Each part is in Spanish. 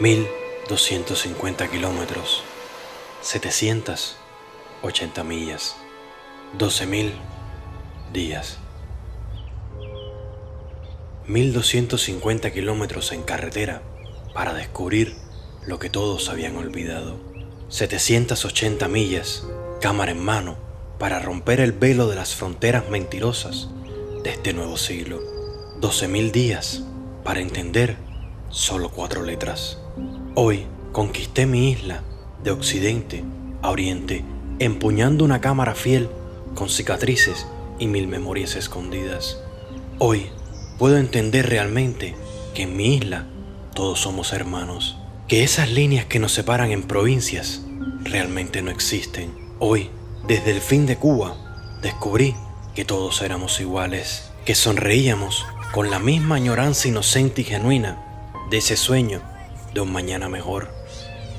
1250 kilómetros, 780 millas, 12.000 días. 1250 kilómetros en carretera para descubrir lo que todos habían olvidado. 780 millas, cámara en mano, para romper el velo de las fronteras mentirosas de este nuevo siglo. 12.000 días para entender solo 4 letras. Hoy conquisté mi isla de occidente a oriente, empuñando una cámara fiel con cicatrices y 1000 memorias escondidas. Hoy puedo entender realmente que en mi isla todos somos hermanos, que esas líneas que nos separan en provincias realmente no existen. Hoy, desde el fin de Cuba, descubrí que todos éramos iguales, que sonreíamos con la misma añoranza inocente y genuina de ese sueño de un mañana mejor.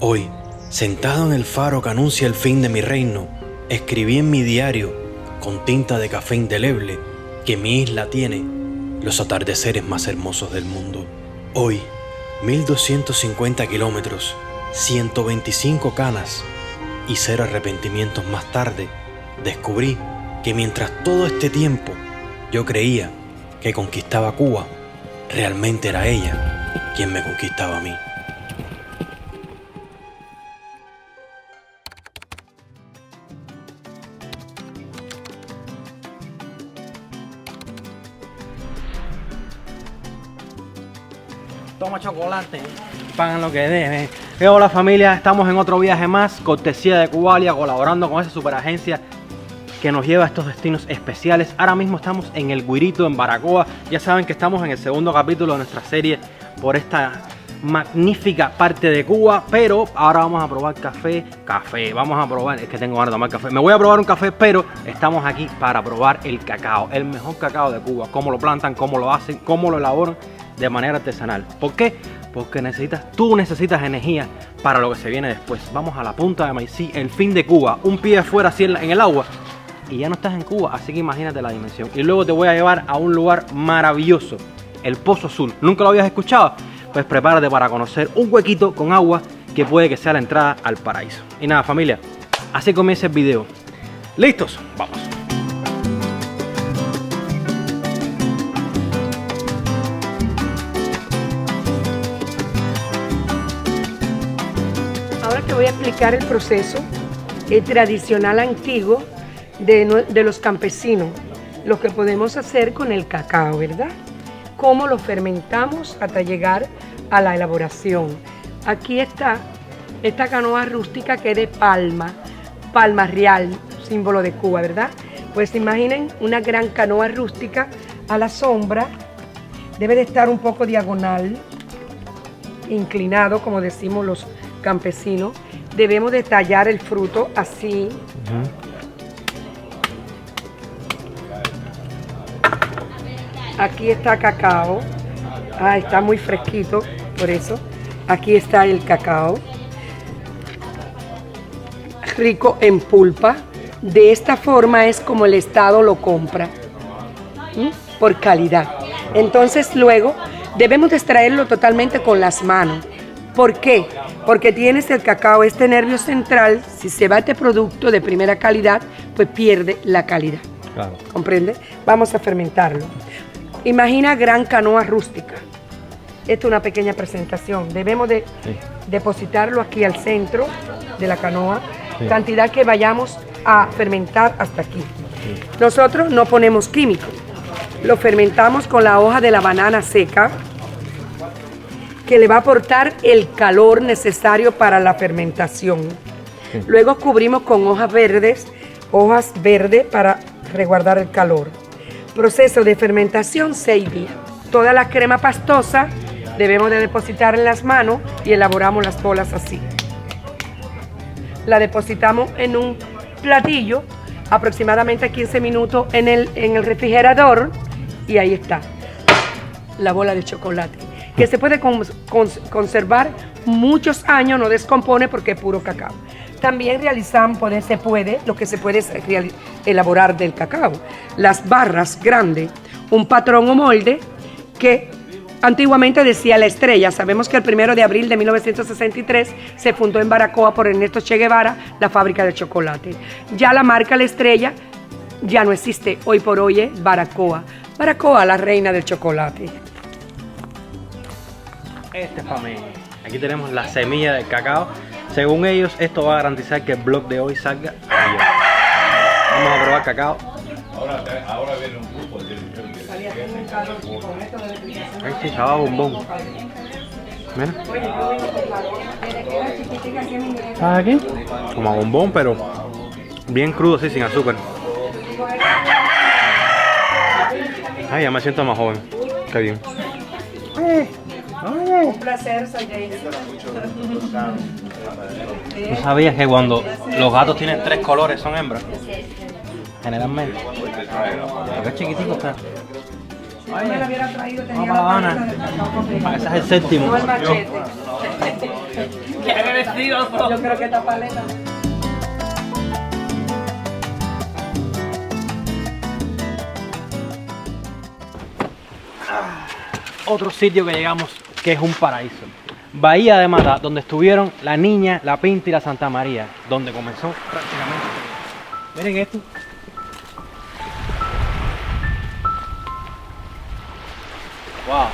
Hoy, sentado en el faro que anuncia el fin de mi reino, escribí en mi diario con tinta de café indeleble que mi isla tiene los atardeceres más hermosos del mundo. Hoy, 1250 kilómetros, 125 canas y 0 arrepentimientos más tarde, descubrí que mientras todo este tiempo yo creía que conquistaba Cuba, realmente era ella quien me conquistaba a mí. Toma chocolate, pagan lo que deben. Hola familia, estamos en otro viaje más, cortesía de Cubalia, colaborando con esa superagencia que nos lleva a estos destinos especiales. Ahora mismo estamos en El Guirito, en Baracoa. Ya saben que estamos en el segundo capítulo de nuestra serie por esta magnífica parte de Cuba, pero ahora vamos a probar café, vamos a probar, es que tengo ganas de tomar café, me voy a probar un café, pero estamos aquí para probar el cacao, el mejor cacao de Cuba, cómo lo plantan, cómo lo hacen, cómo lo elaboran de manera artesanal. ¿Por qué? Porque tú necesitas energía para lo que se viene después. Vamos a la punta de Maicí, el fin de Cuba, un pie afuera así en el agua y ya no estás en Cuba, así que imagínate la dimensión. Y luego te voy a llevar a un lugar maravilloso, el Pozo Azul. ¿Nunca lo habías escuchado? Pues prepárate para conocer un huequito con agua que puede que sea la entrada al paraíso. Y nada familia, así comienza el video. ¿Listos? Vamos. Ahora te voy a explicar el proceso tradicional antiguo de los campesinos, lo que podemos hacer con el cacao, ¿verdad? Cómo lo fermentamos hasta llegar a la elaboración. Aquí está esta canoa rústica que es de palma real, símbolo de Cuba, ¿verdad? Pues imaginen una gran canoa rústica a la sombra, debe de estar un poco diagonal, inclinado, como decimos los campesinos. Debemos de tallar el fruto así. Aquí está cacao. Está muy fresquito, por eso. Aquí está el cacao. Rico en pulpa. De esta forma es como el Estado lo compra. Por calidad. Entonces luego debemos de extraerlo totalmente con las manos. ¿Por qué? Porque tienes el cacao, este nervio central, si se va este producto de primera calidad, pues pierde la calidad. Claro. ¿Comprende? Vamos a fermentarlo. Imagina gran canoa rústica. Esta es una pequeña presentación. Debemos de depositarlo aquí al centro de la canoa, cantidad que vayamos a fermentar hasta aquí. Nosotros no ponemos químicos. Lo fermentamos con la hoja de la banana seca, que le va a aportar el calor necesario para la fermentación. Luego cubrimos con hojas verdes para resguardar el calor. Proceso de fermentación 6 días. Toda la crema pastosa debemos de depositar en las manos y elaboramos las bolas así. La depositamos en un platillo, aproximadamente 15 minutos en el refrigerador y ahí está la bola de chocolate, que se puede conservar muchos años, no descompone porque es puro cacao. También lo que se puede es elaborar del cacao. Las barras grandes, un patrón o molde que Antiguamente decía La Estrella. Sabemos que el 1 de abril de 1963 se fundó en Baracoa por Ernesto Che Guevara la fábrica de chocolate. Ya la marca La Estrella ya no existe. Hoy por hoy es Baracoa. Baracoa, la reina del chocolate. Este es para mí. Aquí tenemos la semilla del cacao. Según ellos, esto va a garantizar que el blog de hoy salga ayer. Vamos a probar cacao. Ahora viene un grupo de Ay, sí, chaval, bombón. Mira. ¿Estás aquí? Como a bombón, pero bien crudo, sí, sin azúcar. Ay, ya me siento más joven. Qué bien. Un placer, soy Daisy. ¿Tú sabías que cuando los gatos tienen 3 colores son hembras? Generalmente. Porque es chiquitico, está. Si me la hubiera traído, tenía Vamos a La Habana. paleta de cacao completo. Ese es el séptimo. No el machete. Yo creo que esta paleta. Otro sitio que llegamos que es un paraíso. Bahía de Mata, donde estuvieron la Niña, la Pinta y la Santa María, donde comenzó prácticamente todo. Miren esto. Wow.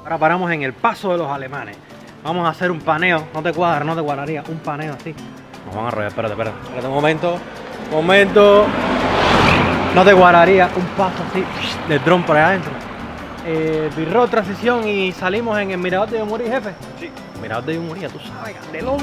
Ahora paramos en el Paso de los Alemanes. Vamos a hacer un paneo. No te cuadra, no te cuadraría. Un paneo así. Nos van a arrollar. Espérate un momento. No te cuadraría un paso así de dron por allá adentro. Birro, transición y salimos en el Mirador de Yumurí, jefe. Sí. Mirador de Yumurí, tú sabes, Candelón.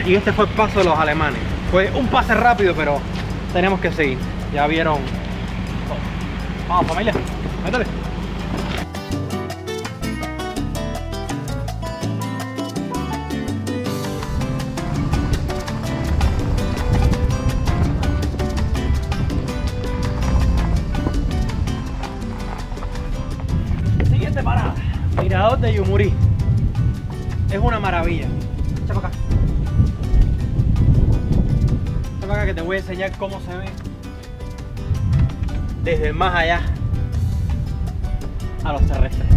Y este fue el Paso de los Alemanes. Fue un pase rápido, pero tenemos que seguir. Ya vieron. Vamos, familia, métale. Siguiente parada. Mirador de Yumurí. Es una maravilla. Echa para acá. Que te voy a enseñar cómo se ve desde el más allá a los terrestres.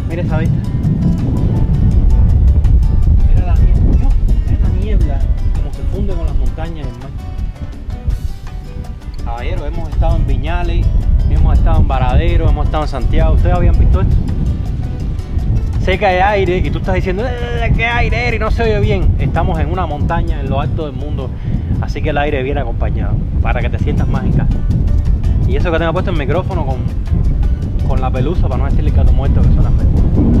Mira esa vista. Mira la niebla. Mira la niebla como se funde con las montañas del mar. Caballero, hemos estado en Viñales, hemos estado en Varadero, hemos estado en Santiago. ¿Ustedes habían visto esto? Sé que hay aire y tú estás diciendo ¿qué aire y no se oye bien? Estamos en una montaña en lo alto del mundo, así que el aire viene acompañado para que te sientas más en casa. Y eso que tengo puesto el micrófono con la pelusa para no decirle que a tu muerto que suena feo.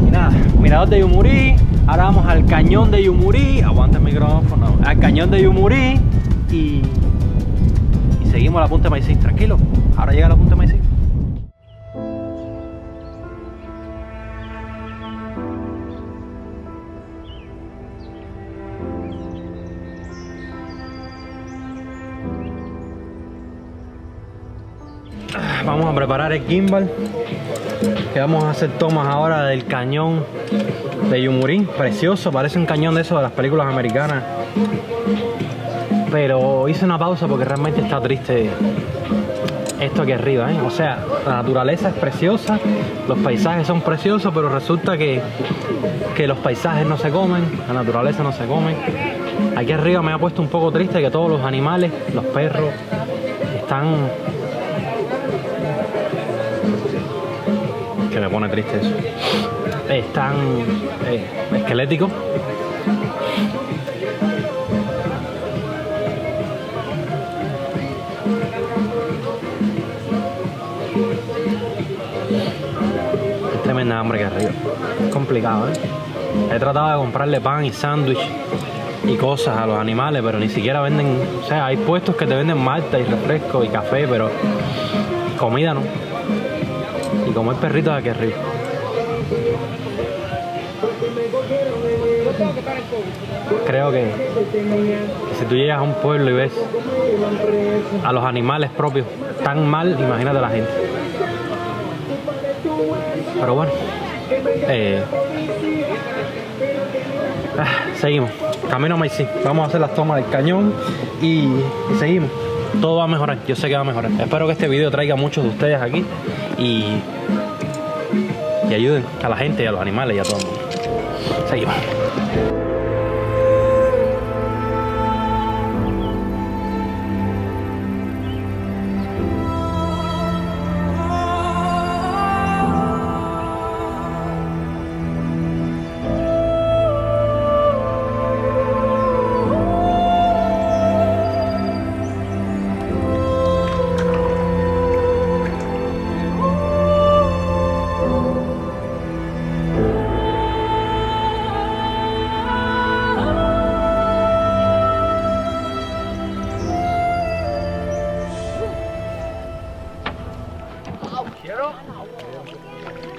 Y nada, Mirador de Yumurí. Ahora vamos al Cañón de Yumurí. Aguanta el micrófono. Al Cañón de Yumurí y seguimos a la Punta de Maicín. Tranquilo, ahora llega la Punta de Maicín. Vamos a preparar el gimbal, que vamos a hacer tomas ahora del cañón de Yumurí. Precioso, parece un cañón de esos de las películas americanas. Pero hice una pausa porque realmente está triste esto aquí arriba, ¿eh? O sea, la naturaleza es preciosa, los paisajes son preciosos, pero resulta que los paisajes no se comen, la naturaleza no se come. Aquí arriba me ha puesto un poco triste que todos los animales, los perros, están... Que me pone triste eso. Están esqueléticos. Es tremenda hambre que arriba. Es complicado, ¿eh? He tratado de comprarle pan y sándwich y cosas a los animales, pero ni siquiera venden... O sea, hay puestos que te venden malta y refresco y café, pero comida no. Y comer perritos aquí arriba. Creo que si tú llegas a un pueblo y ves a los animales propios tan mal, imagínate a la gente. Pero bueno, seguimos. Camino a Maicí. Vamos a hacer las tomas del cañón y seguimos. Todo va a mejorar, yo sé que va a mejorar. Espero que este video traiga a muchos de ustedes aquí y ayuden a la gente y a los animales y a todo el mundo. Seguimos.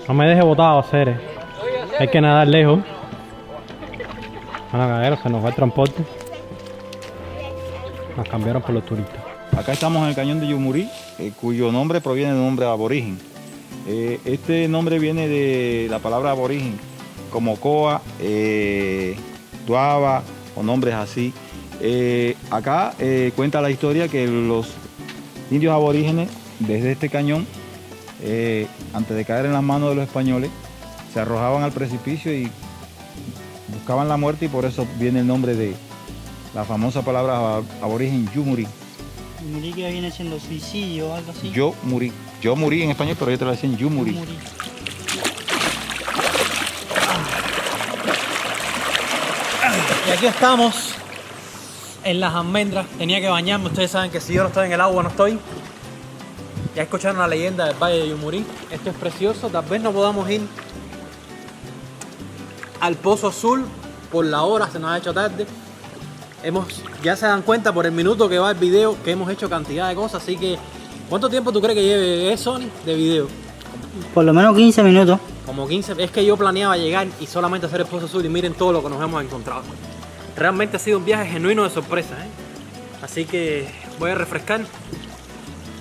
No me deje botado, Cere. Hay que nadar lejos. Bueno, caguero, se nos va el transporte. Nos cambiaron por los turistas. Acá estamos en el cañón de Yumurí, cuyo nombre proviene del nombre aborigen. Este nombre viene de la palabra aborigen, como Coa, Tuaba o nombres así. Acá cuenta la historia que los indios aborígenes desde este cañón, antes de caer en las manos de los españoles, se arrojaban al precipicio y buscaban la muerte, y por eso viene el nombre de la famosa palabra aborigen Yumurí. Yumurí, que viene siendo suicidio o algo así. Yo morí en español, pero ellos te lo decían Yumurí. Yumurí. Y aquí estamos en las almendras. Tenía que bañarme. Ustedes saben que si yo no estoy en el agua no estoy. Ya escucharon la leyenda del Valle de Yumurí. Esto es precioso. Tal vez no podamos ir al Pozo Azul por la hora, se nos ha hecho tarde. Ya se dan cuenta por el minuto que va el video que hemos hecho cantidad de cosas. Así que, ¿cuánto tiempo tú crees que lleve Sony de video? Por lo menos 15 minutos. Como 15. Es que yo planeaba llegar y solamente hacer el Pozo Azul, y miren todo lo que nos hemos encontrado. Realmente ha sido un viaje genuino de sorpresa, ¿eh? Así que voy a refrescar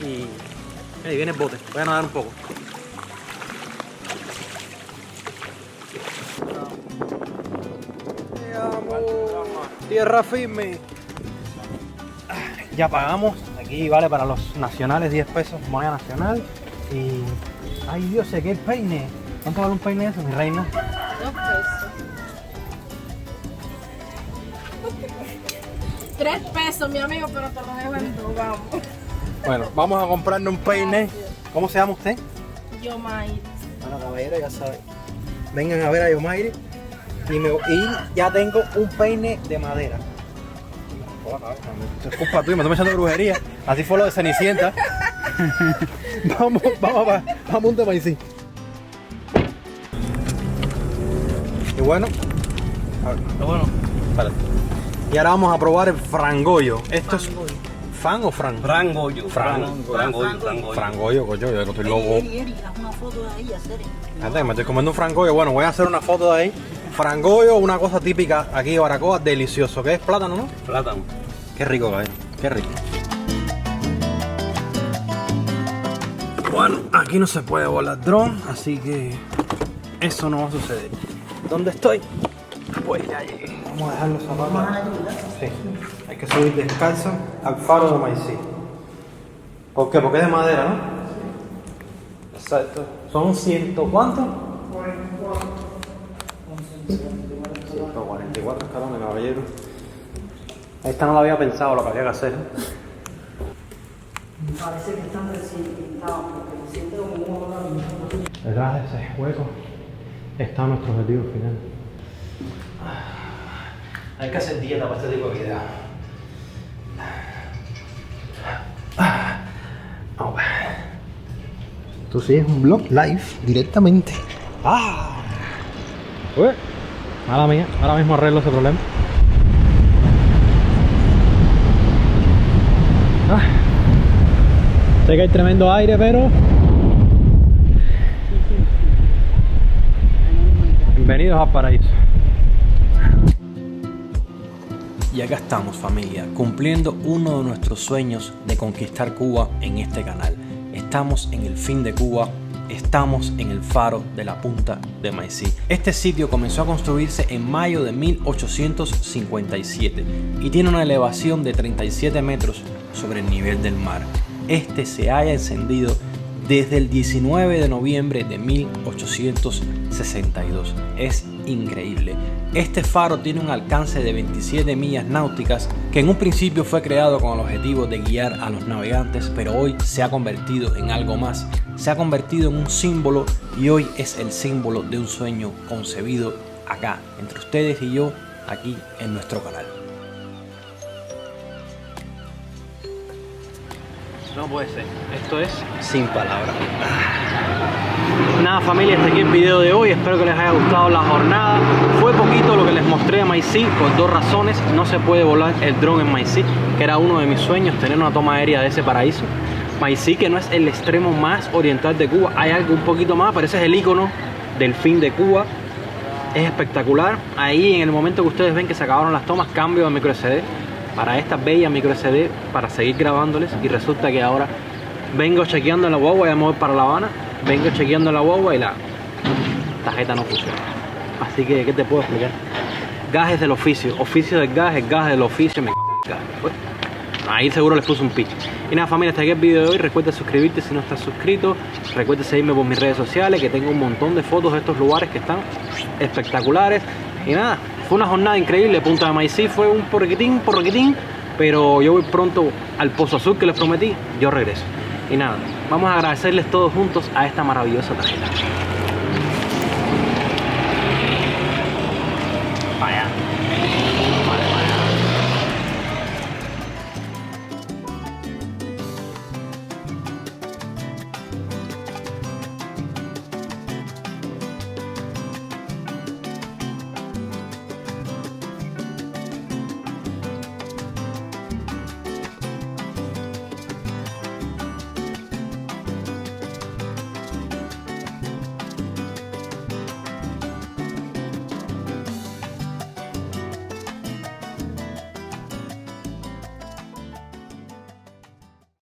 y ahí viene el bote. Voy a nadar un poco. Tierra firme. Ya pagamos. Aquí vale para los nacionales 10 pesos, moneda nacional. Y... ay Dios, sé que el peine. ¿Cuánto vale un peine eso, mi reina? 2 pesos. 3 pesos, mi amigo, pero te lo dejo en 2, vamos. Bueno, vamos a comprarle un peine. ¿Cómo se llama usted? Yomairi. Bueno, caballero, ya saben. Vengan a ver a Yomairi. Y ya tengo un peine de madera. Es culpa tuya, me estoy echando brujería. Así fue lo de Cenicienta. vamos a un tema y sí. Y bueno. Espérate. Y ahora vamos a probar el frangollo. ¿Esto es fan o fran? Frangollo. Frangollo, coño, yo no estoy loco. Eri, haz una foto de ahí, hacer. Fíjate, me estoy comiendo un frangollo. Bueno, voy a hacer una foto de ahí. Frangollo, una cosa típica aquí de Baracoa, delicioso. ¿Qué es? Plátano, ¿no? Plátano. Qué rico, caballero. Qué rico. Bueno, aquí no se puede volar dron, así que eso no va a suceder. ¿Dónde estoy? Pues ya llegué. Vamos a dejar los zapatos. Sí. Hay que subir descalzo al faro de Maicí. ¿Por qué? Porque es de madera, ¿no? Exacto. ¿Son 100 cuánto? 144 escalones, caballero. Esta no la había pensado lo que había que hacer. Parece que están precipitados porque siento como un olor. Detrás de ese hueco está nuestro objetivo final. Hay que hacer dieta para este tipo de videos. Tú sigues un vlog live directamente. Uy, mala mía, ahora mismo arreglo ese problema. Sé que hay tremendo aire, pero bienvenidos al paraíso. Y acá estamos, familia, cumpliendo uno de nuestros sueños de conquistar Cuba en este canal. Estamos en el fin de Cuba, estamos en el faro de la Punta de Maicí. Este sitio comenzó a construirse en mayo de 1857 y tiene una elevación de 37 metros sobre el nivel del mar. Este se haya encendido desde el 19 de noviembre de 1862. Es increíble. Este faro tiene un alcance de 27 millas náuticas que en un principio fue creado con el objetivo de guiar a los navegantes, pero hoy se ha convertido en algo más. Se ha convertido en un símbolo y hoy es el símbolo de un sueño concebido acá, entre ustedes y yo, aquí en nuestro canal. No puede ser, esto es sin palabras. Nada, familia, hasta aquí el video de hoy. Espero que les haya gustado la jornada. Fue poquito lo que les mostré de Maicí por dos razones. No se puede volar el dron en Maicí, que era uno de mis sueños, tener una toma aérea de ese paraíso. Maicí, que no es el extremo más oriental de Cuba, hay algo un poquito más, pero ese es el icono del fin de Cuba. Es espectacular. Ahí, en el momento que ustedes ven que se acabaron las tomas, cambio de micro SD para esta bella micro SD para seguir grabándoles, y resulta que ahora vengo chequeando en la guagua, ya me voy para La Habana, vengo chequeando en la guagua y la tarjeta no funciona. Así que, ¿qué te puedo explicar? Gajes del oficio, oficio del gas, el gas del oficio, me gas. Pues, ahí seguro les puse un pitch. Y nada, familia, hasta aquí el video de hoy. Recuerda suscribirte si no estás suscrito, recuerda seguirme por mis redes sociales, que tengo un montón de fotos de estos lugares que están espectaculares. Y nada, fue una jornada increíble. Punta de Maicí fue un porriquitín, pero yo voy pronto al Pozo Azul que les prometí, yo regreso. Y nada, vamos a agradecerles todos juntos a esta maravillosa tarjeta. Vaya.